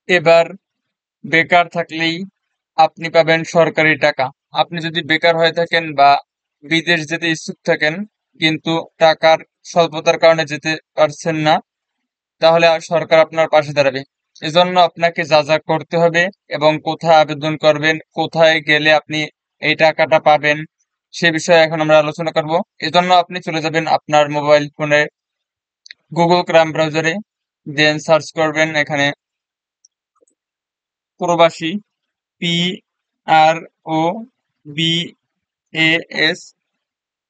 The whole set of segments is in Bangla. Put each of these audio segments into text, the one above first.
এবার বেকার থাকলেই আপনি পাবেন সরকারি টাকা। আপনি যদি বেকার হয়ে থাকেন বা বিদেশ যেতে ইচ্ছুক থাকেন কিন্তু টাকার স্বল্পতার কারণে যেতে পারছেন না, তাহলে সরকার আপনার পাশে দাঁড়াবে। এজন্য আপনাকে যা যা করতে হবে এবং কোথায় আবেদন করবেন, কোথায় গেলে আপনি এই টাকাটা পাবেন, সে বিষয়ে এখন আমরা আলোচনা করব। এজন্য আপনি চলে যাবেন আপনার মোবাইল ফোনে গুগল ক্রোম ব্রাউজারে, দেন সার্চ করবেন এখানে প্রবাসী, PROBAS,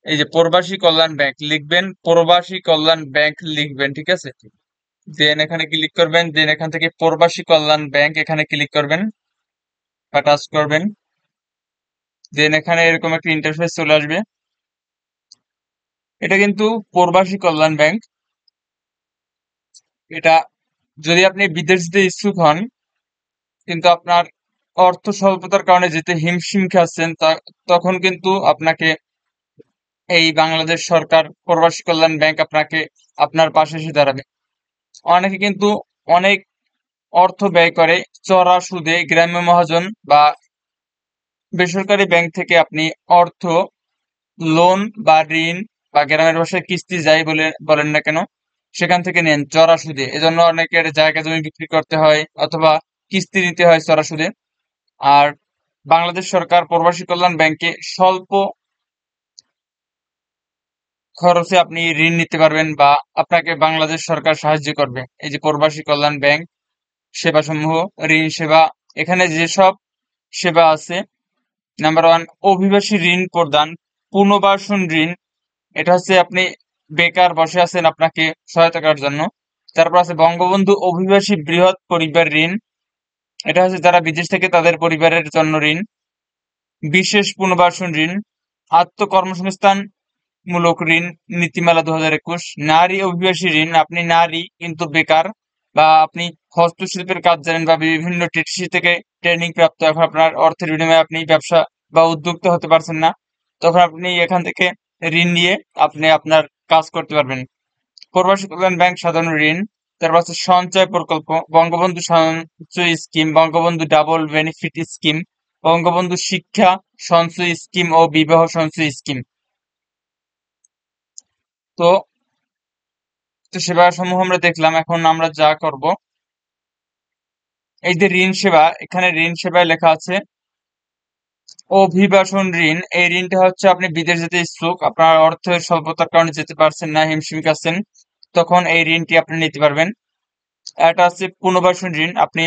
এই যে প্রবাসী কল্যাণ ব্যাংক লিখবেন, প্রবাসী কল্যাণ ব্যাংক লিখবেন, ঠিক আছে। দেন এখানে ক্লিক করবেন, দেন এখান থেকে প্রবাসী কল্যাণ ব্যাংক এখানে ক্লিক করবেন বা টাচ করবেন। দেন এখানে এরকম একটা ইন্টারফেস চলে আসবে। এটা কিন্তু প্রবাসী কল্যাণ ব্যাংক। এটা যদি আপনি বিদেশ যেতে ইচ্ছুক হন কিন্তু আপনার অর্থ স্বল্পতার কারণে যেতে হিমশিম খাচ্ছেন, তখন কিন্তু আপনাকে এই বাংলাদেশ সরকার প্রবাসী কল্যাণ ব্যাংক আপনাকে আপনার পাশে এসে দাঁড়াবে। অনেকে কিন্তু অনেক অর্থ ব্যয় করে চড়া সুদে গ্রাম্য মহাজন বা বেসরকারি ব্যাংক থেকে আপনি অর্থ, লোন বা ঋণ বা গ্রামের ভাষায় কিস্তি যাই বলে বলেন না কেন, সেখান থেকে নেন চড়া সুদে। এজন্য অনেকের জায়গা জমি বিক্রি করতে হয় অথবা কিস্তি নিতে হয় চড়া সুদে। আর বাংলাদেশ সরকার প্রবাসী কল্যাণ ব্যাংকে স্বল্প খরচে আপনি ঋণ নিতে পারবেন বা আপনাকে বাংলাদেশ সরকার সাহায্য করবে। এই যে প্রবাসী কল্যাণ ব্যাংক সেবাসমূহ, ঋণ সেবা, এখানে যেসব সেবা আছে, নাম্বার ওয়ান, অভিবাসী ঋণ প্রদান, পুনর্বাসন ঋণ। এটা হচ্ছে আপনি বেকার বসে আছেন, আপনাকে সহায়তা করার জন্য। তারপর আছে বঙ্গবন্ধু অভিবাসী বৃহৎ পরিবার ঋণ। এটা হচ্ছে যারা বিদেশ থেকে তাদের পরিবারের জন্য ঋণ। বিশেষ পুনর্বাসন ঋণ, আত্মকর্মসংস্থান মূলক ঋণ নীতিমালা 2021, নারী অভিবাসী ঋণ, আপনি নারী কিন্তু বেকার বা আপনি হস্তশিল্পের কাজ জানেন বা বিভিন্ন টিটিসি থেকে ট্রেনিং প্রাপ্ত, এখন আপনার অর্থের বিনিময়ে আপনি ব্যবসা বা উদ্যোক্তা হতে পারছেন না, তখন আপনি এখান থেকে ঋণ নিয়ে আপনি আপনার কাজ করতে পারবেন। প্রবাসী কল্যাণ ব্যাংক সাধারণ ঋণ। তারপর আছে সঞ্চয় প্রকল্প, বঙ্গবন্ধু সঞ্চয় scheme, Bangabandhu double benefit scheme, Bangabandhu শিক্ষা সঞ্চয় স্কিম ও বিবাহ সঞ্চয় স্কিম। তো তো সেবা সমূহ আমরা দেখলাম। এখন আমরা যা করব, এই যে ঋণ সেবা, এখানে ঋণ সেবায় লেখা আছে অভিবাসন ঋণ। এই ঋণটা হচ্ছে আপনি বিদেশ যেতে ইচ্ছুক, আপনার অর্থের স্বল্পতার কারণে যেতে পারছেন না, হিমশিম খাচ্ছেন, তখন এই ঋণটি আপনি নিতে পারবেন। এটা হচ্ছে পুনর্বাসন ঋণ, আপনি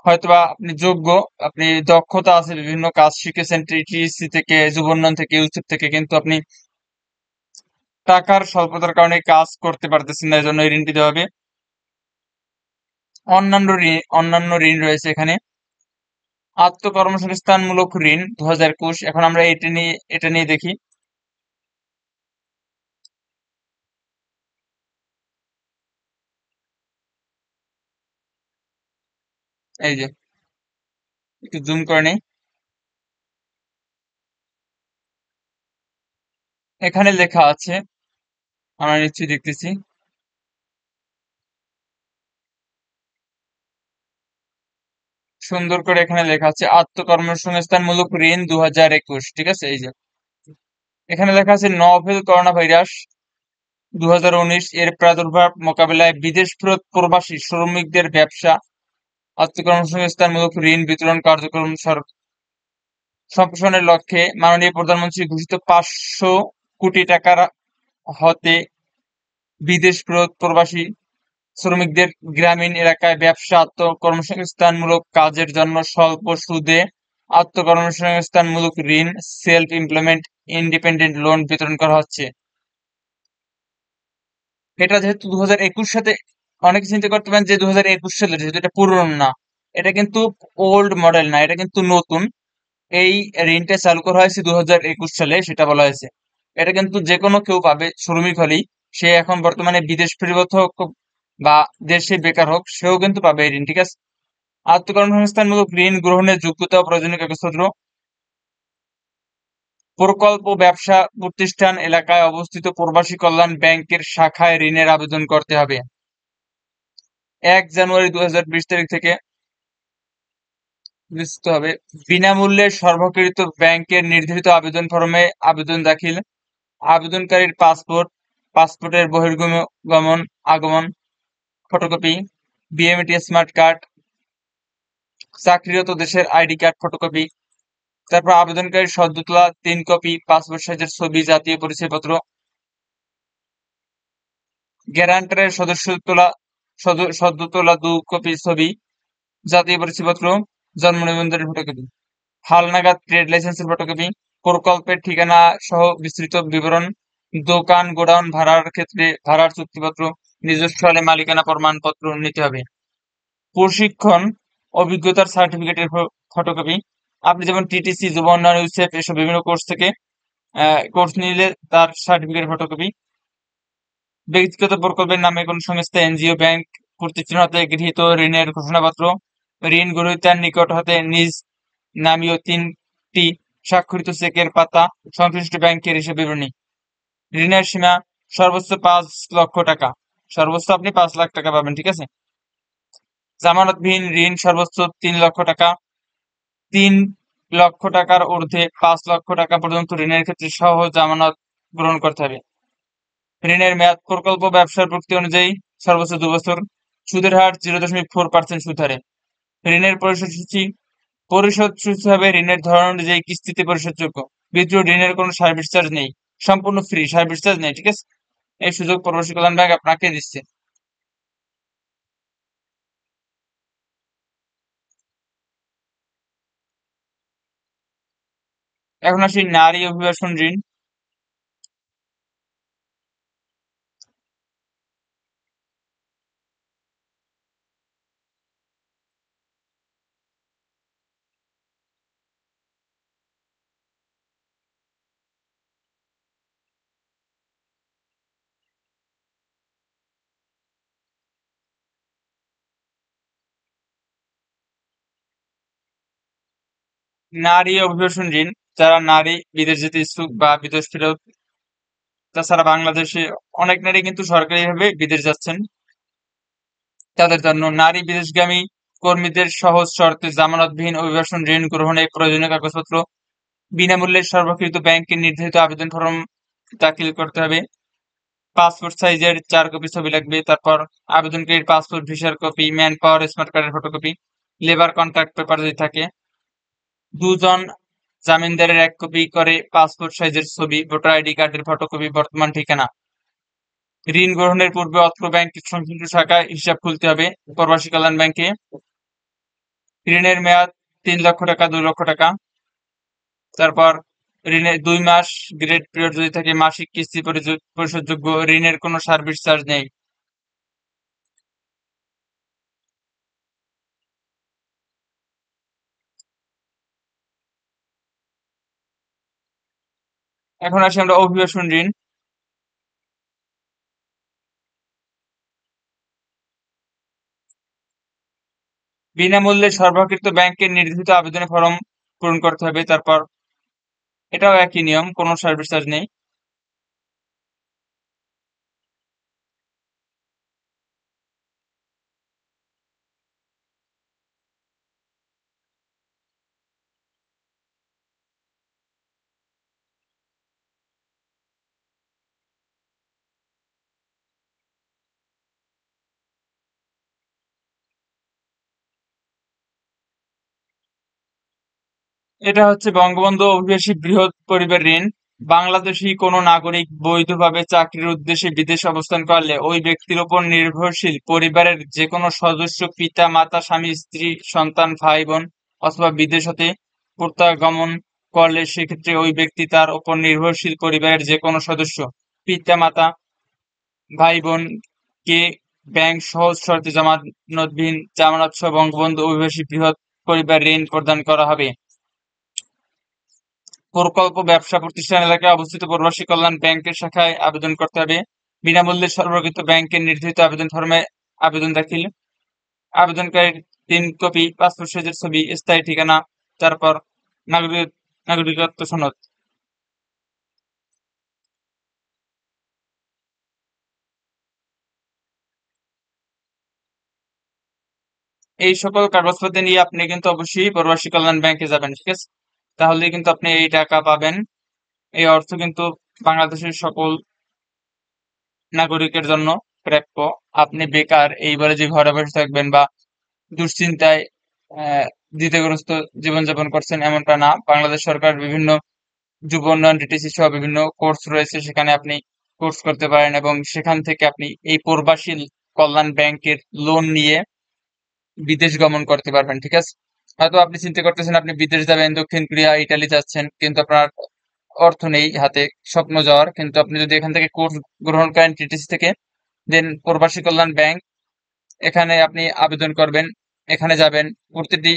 হয়তোবা আপনি যোগ্য, আপনি দক্ষতা আছে, বিভিন্ন কাজ শিখেছেন টিটিসি থেকে, যুব উন্নয়ন থেকে, ইউসুফ থেকে, কিন্তু আপনি টাকার স্বল্পতার কারণে কাজ করতে পারতেছেন না, এই জন্য এই ঋণটি দেওয়া হবে। অন্যান্য ঋণ রয়েছে এখানে। আত্মকর্মসংস্থানমূলক ঋণ 2021, এখন আমরা এটা নিয়ে দেখি। এই যে একটু জুম করে নেই, এখানে লেখা আছে, আমরা নিশ্চয়ই দেখতেছি, সুন্দর করে এখানে লেখা আছে আত্মকর্মসংস্থানমূলক ঋণ 2021, ঠিক আছে। এই যে এখানে লেখা আছে নভেল করোনা ভাইরাস 2019 এর প্রাদুর্ভাব মোকাবিলায় বিদেশ ফেরত প্রবাসী শ্রমিকদের ব্যবসা আত্মকর্মসংস্থানমূলক ঋণ বিতরণ কার্যক্রম সম্প্রসারণের লক্ষ্যে মাননীয় প্রধানমন্ত্রী ঘোষিত 500 কোটি টাকার হতে বিদেশ ফেরত প্রবাসী শ্রমিকদের গ্রামীণ এলাকায় ব্যবসা আত্মকর্মসংস্থানমূলক কাজের জন্য স্বল্প সুদে আত্মকর্মসংস্থানমূলক ঋণ, সেলফ এমপ্লয়মেন্ট ইন্ডিপেন্ডেন্ট লোন বিতরণ করা হচ্ছে। এটা যেহেতু 2021 সালে, অনেকে চিন্তা করতে পারেন যে 2021 সালের, যেহেতু এটা পুরনো না, এটা কিন্তু ওল্ড মডেল না, এটা কিন্তু নতুন। এই ঋণটা চালু করা হয়েছে 2021 সালে, সেটা বলা হয়েছে। এটা কিন্তু যে কোনো কেউ পাবে, শ্রমিক হলেই, সে এখন বর্তমানে বিদেশ ফেরত হোক বা দেশে বেকার হোক, সেও কিন্তু পাবে এই ঋণ, ঠিক আছে। আত্মকর্মসংস্থানমূলক ঋণ গ্রহণের যোগ্যতা ও প্রয়োজনীয় কাগজপত্র, প্রকল্প ব্যবসা প্রতিষ্ঠান এলাকায় অবস্থিত প্রবাসী কল্যাণ ব্যাংকের শাখায় ঋণের আবেদন করতে হবে 1 জানুয়ারি 2020 তারিখ থেকে। বিস্তৃত হবে। বিনামূল্যে সরবরাহকৃত ব্যাংকের নির্ধারিত আবেদন ফরমে আবেদন দাখিল, আবেদনকারীর পাসপোর্ট, পাসপোর্টের বহির্গমন আগমন ফটোকপি, বিএমইটি স্মার্ট কার্ড, চাকরিরত দেশের আইডি কার্ড ফটোকপি, তারপর আবেদনকারীর সদ্য তোলা 3 কপি পাসপোর্ট সাইজের ছবি, জাতীয় পরিচয়পত্র, গ্যারান্টারের সদ্য তোলা 2 কপি ছবি, জাতীয় পরিচয়পত্র, জন্ম নিবন্ধনের ফটোকপি, হালনাগাদ ট্রেড লাইসেন্সের ফটোকপি, প্রকল্পের ঠিকানা সহ বিস্তৃত বিবরণ, দোকান গোডাউন ভাড়ার ক্ষেত্রে ভাড়ার চুক্তিপত্র, নিজস্ব হলে মালিকানা প্রমাণপত্র নিতে হবে। প্রশিক্ষণ অভিজ্ঞতার সার্টিফিকেটের ফটোকপি। আপনি যেমন টিটিসি, যুব উন্নয়ন, ইউসেফ এসব বিভিন্ন কোর্স থেকে কোর্স নিলে তার সার্টিফিকেট ফটোকপি। ব্যক্তিগত প্রকল্পের নামে কোন সংস্থা, এনজিও, ব্যাংক প্রতিষ্ঠান হতে গৃহীত ঋণের ঘোষণাপত্র, ঋণ গ্রহীতার নিকট হতে নিজ নামীয় 3টি স্বাক্ষরিত চেকের পাতা, সংশ্লিষ্ট ব্যাংকের হিসাব বিবরণী। ঋণের সীমা সর্বোচ্চ 5 লক্ষ টাকা। সর্বোচ্চ আপনি 5 লাখ টাকা পাবেন, ঠিক আছে। জামানতবিহীন ঋণ সর্বোচ্চ 3 লক্ষ টাকা। 3 লক্ষ টাকার ঊর্ধ্বে 5 লক্ষ টাকা পর্যন্ত ঋণের ক্ষেত্রে সহ জামানত গ্রহণ করতে হবে। ঋণের মেয়াদ প্রকল্প ব্যবসার প্রকৃতি অনুযায়ী সর্বোচ্চ 2 বছর। সুদের হার 0.4% সুদ হারে। ঋণের পরিশোধ সূচি হবে ঋণের ধরন অনুযায়ী কিস্তিতে পরিশোধযোগ্য। দ্বিতীয়, ঋণের কোনো সার্ভিস চার্জ নেই, সম্পূর্ণ ফ্রি, সার্ভিস চার্জ নেই, ঠিক আছে। এই সুযোগ প্রবাসী কল্যাণ ব্যাংক আপনাকে দিচ্ছে। এখন আসি নারী অভিবাসন ঋণ। নারী অভিবাসন ঋণ, যারা নারী বিদেশ যেতে ইচ্ছুক বা বিদেশ ফেরত, তাছাড়া বাংলাদেশে অনেক নারী কিন্তু সরকারিভাবে বিদেশ যাচ্ছেন, তাদের জন্য নারী বিদেশগামী কর্মীদের সহজ শর্তে জামানতবিহীন অভিবাসন ঋণ গ্রহণে প্রয়োজনীয় কাগজপত্র, বিনামূল্যে সর্বকৃত ব্যাংকের নির্ধারিত আবেদন ফরম দাখিল করতে হবে। পাসপোর্ট সাইজের 4 কপি ছবি লাগবে। তারপর আবেদনকারীর পাসপোর্ট, ভিসার কপি, ম্যান পাওয়ার স্মার্ট কার্ডের ফটোকপি, লেবার কন্ট্রাক্ট পেপার যদি থাকে, 2 জন জামিনদারের 1 কপি করে পাসপোর্ট সাইজের ছবি, ভোটার আইডি কার্ডের ফটোকপি, বর্তমান ঠিকানা। ঋণ গ্রহণের পূর্বে অত্র ব্যাংকের সংশ্লিষ্ট শাখায় হিসাব খুলতে হবে প্রবাসী কল্যাণ ব্যাংকে। ঋণের মেয়াদ 3 লক্ষ টাকা, 2 লক্ষ টাকা। তারপর ঋণের 2 মাস গ্রেড পিরিয়ড যদি থাকে, মাসিক কিস্তি পরিশোধযোগ্য, ঋণের কোনো সার্ভিস চার্জ নেই। এখন আসি আমরা অভিবাসন ঋণ। বিনামূল্যে সরবরাহকৃত ব্যাংকের নির্ধারিত আবেদনের ফরম পূরণ করতে হবে। তারপর এটাও একই নিয়ম, কোনো সার্ভিস চার্জ নেই। এটা হচ্ছে বঙ্গবন্ধু অভিবাসী বৃহৎ পরিবার ঋণ। বাংলাদেশী কোনো নাগরিক বৈধভাবে চাকরির উদ্দেশ্যে বিদেশে অবস্থান করলে ওই ব্যক্তির উপর নির্ভরশীল পরিবারের যে কোনো সদস্য, পিতা মাতা, স্বামী স্ত্রী, সন্তান, ভাই বোন অথবা বিদেশ হতে প্রত্যাগমন করলে সেক্ষেত্রে ওই ব্যক্তি তার উপর নির্ভরশীল পরিবারের যে কোনো সদস্য, পিতা মাতা, ভাই বোন কে ব্যাংক সহজ শর্তে জামানত সহ বঙ্গবন্ধু অভিবাসী বৃহৎ পরিবার ঋণ প্রদান করা হবে। প্রকল্প ব্যবসা প্রতিষ্ঠান এলাকায় অবস্থিত প্রবাসী কল্যাণ ব্যাংকের শাখায় আবেদন করতে হবে। বিনামূল্যে সরবরাহকৃত ব্যাংকের নির্ধারিত আবেদন ফরমে আবেদন দাখিল, আবেদনকারীর 3 কপি পাসপোর্ট সাইজের ছবি, স্থায়ী ঠিকানা, তারপর নাগরিক নাগরিকত্ব সনদ। এই সকল কাগজপত্র নিয়ে আপনি কিন্তু অবশ্যই প্রবাসী কল্যাণ ব্যাংকে যাবেন, ঠিক আছে? তাহলে কিন্তু আপনি এই টাকা পাবেন। এই অর্থ কিন্তু বাংলাদেশের সকল নাগরিকের জন্য প্রাপ্য। আপনি বেকার এইবারে যে ঘরে বসে থাকবেন বা দুশ্চিন্তায় আহ দ্বিধাগ্রস্ত জীবনযাপন করছেন এমনটা না। বাংলাদেশ সরকার বিভিন্ন যুব উন্নয়ন ডিটিসি সহ বিভিন্ন কোর্স রয়েছে, সেখানে আপনি কোর্স করতে পারেন এবং সেখান থেকে আপনি এই প্রবাসী কল্যাণ ব্যাংকের লোন নিয়ে বিদেশ গমন করতে পারবেন, ঠিক আছে? হয়তো আপনি চিন্তা করতেছেন আপনি বিদেশ যাবেন, দক্ষিণ কোরিয়া, ইটালি যাচ্ছেন, কিন্তু আপনার অর্থ নেই হাতে স্বপ্ন যাওয়ার। কিন্তু আপনি যদি এখান থেকে কোর্স গ্রহণ করেন টিটিসি থেকে, দেন প্রবাসী কল্যাণ ব্যাংক, এখানে আপনি আবেদন করবেন, এখানে যাবেন, প্রতিটি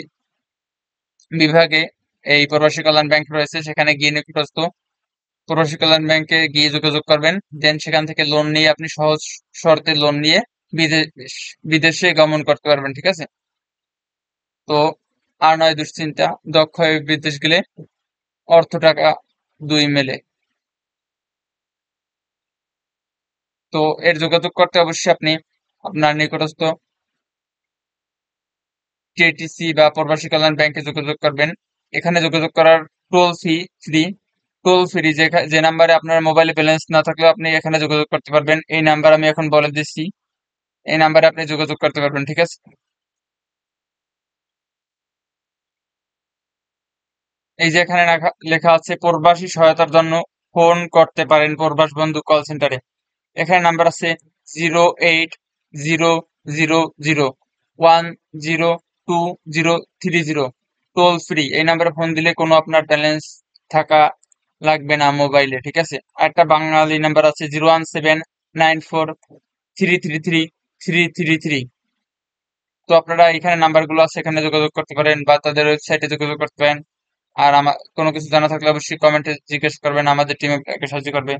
বিভাগে এই প্রবাসী কল্যাণ ব্যাংক রয়েছে, সেখানে গিয়ে নিকটস্থ প্রবাসী কল্যাণ ব্যাংকে গিয়ে যোগাযোগ করবেন। দেন সেখান থেকে লোন নিয়ে আপনি সহজ শর্তে লোন নিয়ে বিদেশ বিদেশে গমন করতে পারবেন, ঠিক আছে? তো আর নয় দুশ্চিন্তা, দক্ষ হয়ে বিদেশ গেলে অর্থ টাকা দুই মেলে। তো এর যোগাযোগ করতে অবশ্যই আপনি আপনার নিকটস্থ টিটিসি বা প্রবাসী কল্যাণ ব্যাংকে যোগাযোগ করবেন। এখানে যোগাযোগ করার টোল ফি ফ্রি, টোল ফ্রি, যে নাম্বারে আপনার মোবাইলে ব্যালেন্স না থাকলেও আপনি এখানে যোগাযোগ করতে পারবেন। এই নাম্বার আমি এখন বলে দিচ্ছি, এই নাম্বারে আপনি যোগাযোগ করতে পারবেন, ঠিক আছে? এই যে এখানে লেখা আছে প্রবাসী সহায়তার জন্য ফোন করতে পারেন প্রবাস বন্ধু কল সেন্টারে। এখানে নাম্বার আছে 0800010230। টোল ফ্রি, এই নাম্বারে ফোন দিলে কোনো আপনার ব্যালেন্স থাকা লাগবে না মোবাইলে, ঠিক আছে? আর একটা বাঙালি নাম্বার আছে 01794333333। তো আপনারা এখানে নাম্বারগুলো আছে, এখানে যোগাযোগ করতে পারেন বা তাদের ওয়েবসাইটে যোগাযোগ করতে পারেন। আর আমার কোনো কিছু জানা থাকলে অবশ্যই কমেন্টে জিজ্ঞেস করবেন, আমাদের টিমে সাহায্য করবে।